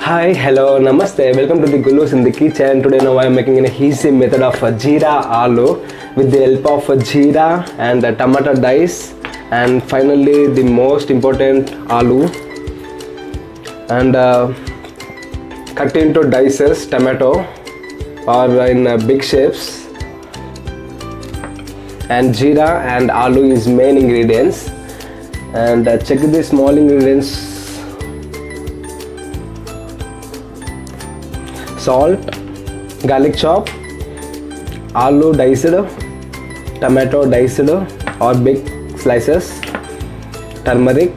Hi, hello, namaste. Welcome to the Gullus in the Kitchen. Today now I am making an easy method of Jeera aloo with the help of Jeera and tomato dice, and finally the most important aloo, and cut into dices tomato or in big shapes, and Jeera and aloo is main ingredients. And check the small ingredients: salt, garlic chop, aloo diced, tomato diced or big slices, turmeric,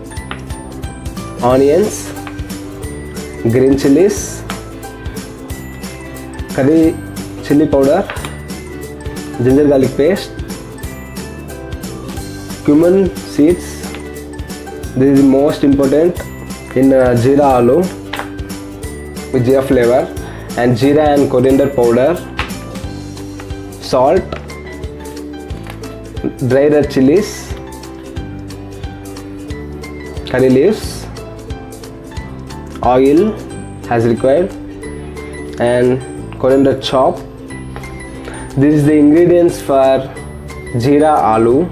onions, green chilies, curry chili powder, ginger garlic paste, cumin seeds. This is most important in Jeera aloo with Jeera flavor, and Jeera and coriander powder, salt, dry red chilies, curry leaves, oil as required, and coriander chop. This is the ingredients for Jeera aloo.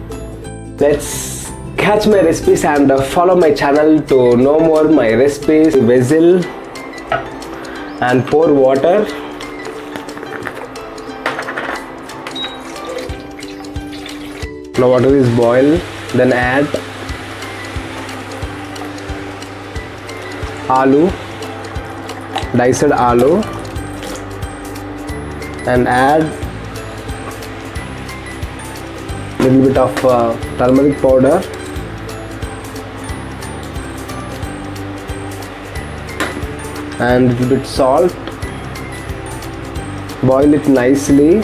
Let's catch my recipes and follow my channel to know more my recipes. Vessel and pour water. Now water is boiled, then add aloo, diced aloo, and add little bit of turmeric powder, and little bit salt. Boil it nicely.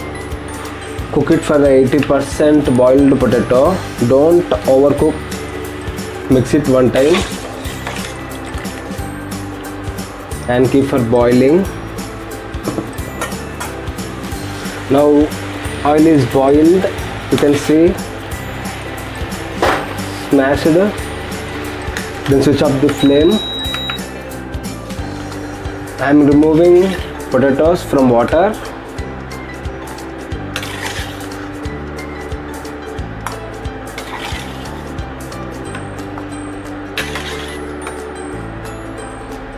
Cook it for 80% boiled potato. Don't overcook. Mix it one time and keep for boiling. Now oil is boiled. You can see, smash it. Then switch off the flame. I am removing potatoes from water.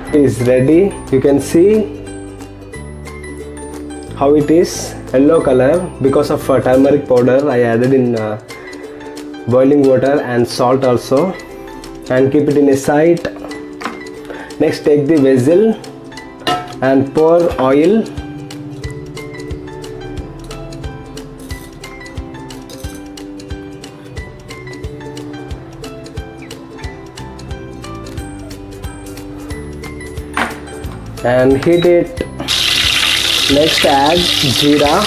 It is ready. You can see how it is yellow color because of turmeric powder I added in boiling water, and salt also, and keep it in a side. Next, take the vessel and pour oil. And heat it. Next, add Jeera.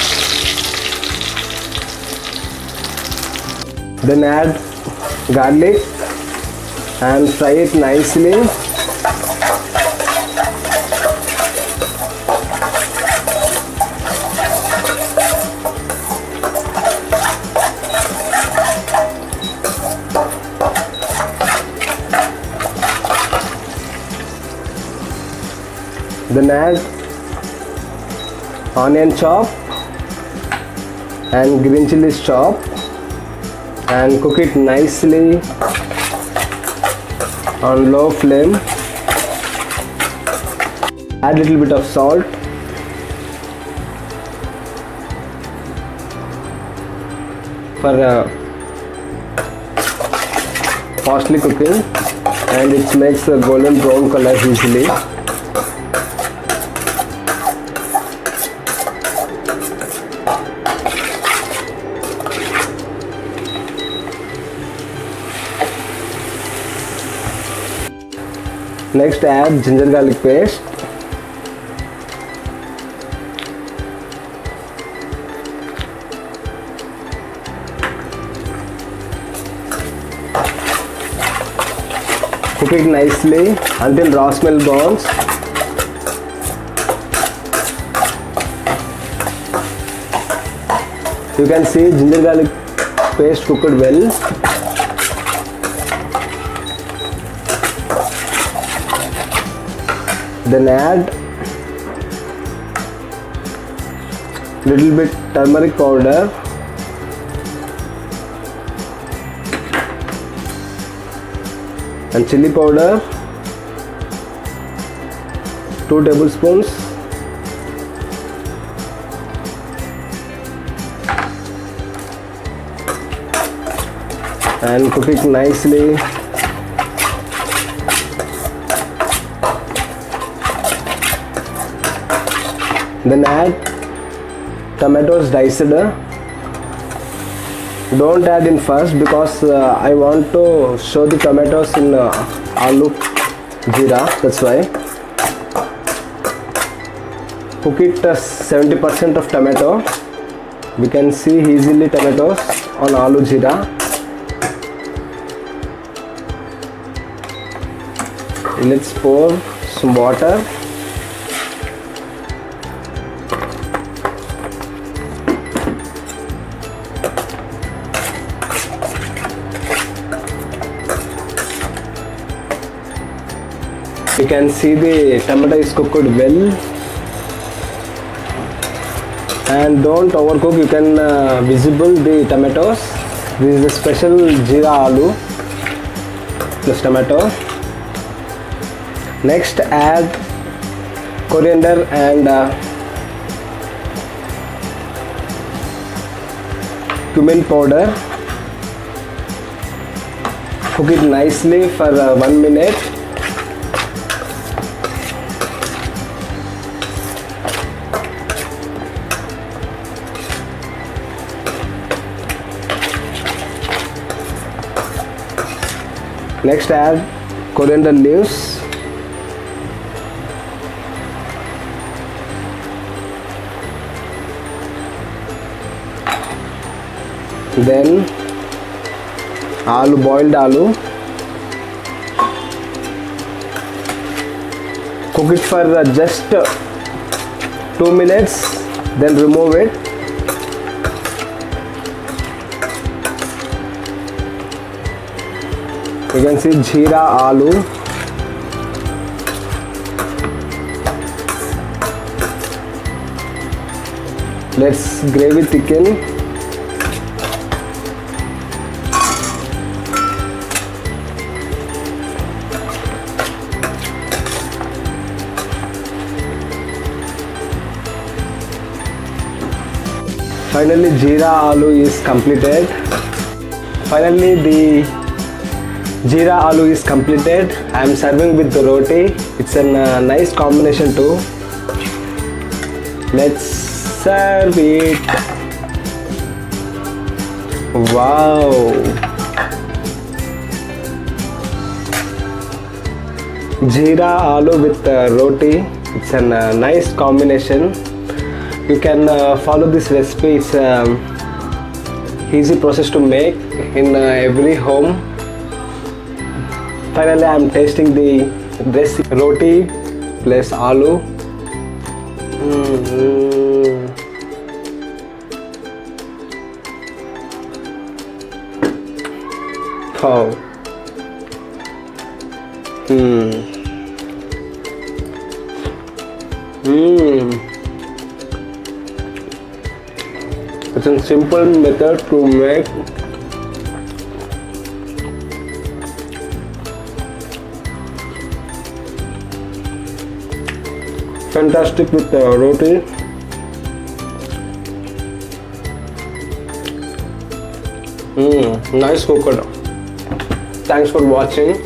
Then add garlic and fry it nicely. Then add onion chop and green chilies chop, and cook it nicely on low flame. Add little bit of salt, for fastly cooking, and it makes a golden brown color easily. Next, add ginger garlic paste, cook it nicely until raw smell goes. You can see ginger garlic paste cooked well. Then add little bit turmeric powder, and chili powder, 2 tablespoons, and cook it nicely. Then add tomatoes diced. Don't add in first because I want to show the tomatoes in aloo jeera, that's why. Cook it 70% of tomato. We can see easily tomatoes on aloo jeera. Let's pour some water. You can see the tomato is cooked well, and don't overcook. You can visible the tomatoes. This is a special jeera aloo plus tomato. Next, add coriander and cumin powder. Cook it nicely for 1 minute. Next, add coriander leaves. Then boiled aloo. Cook it for just 2 minutes, then remove it. You can see jeera aloo. Let's gravy thicken. Finally, jeera aloo is completed. Finally, the jeera aloo is completed. I am serving with the roti. It's a nice combination too. Let's serve it. Wow! Jeera aloo with roti. It's a nice combination. You can follow this recipe. It's easy process to make in every home. Finally, I am tasting the roti plus aloo. Wow. It's a simple method to make. Fantastic with roti. Nice cooked. Thanks for watching.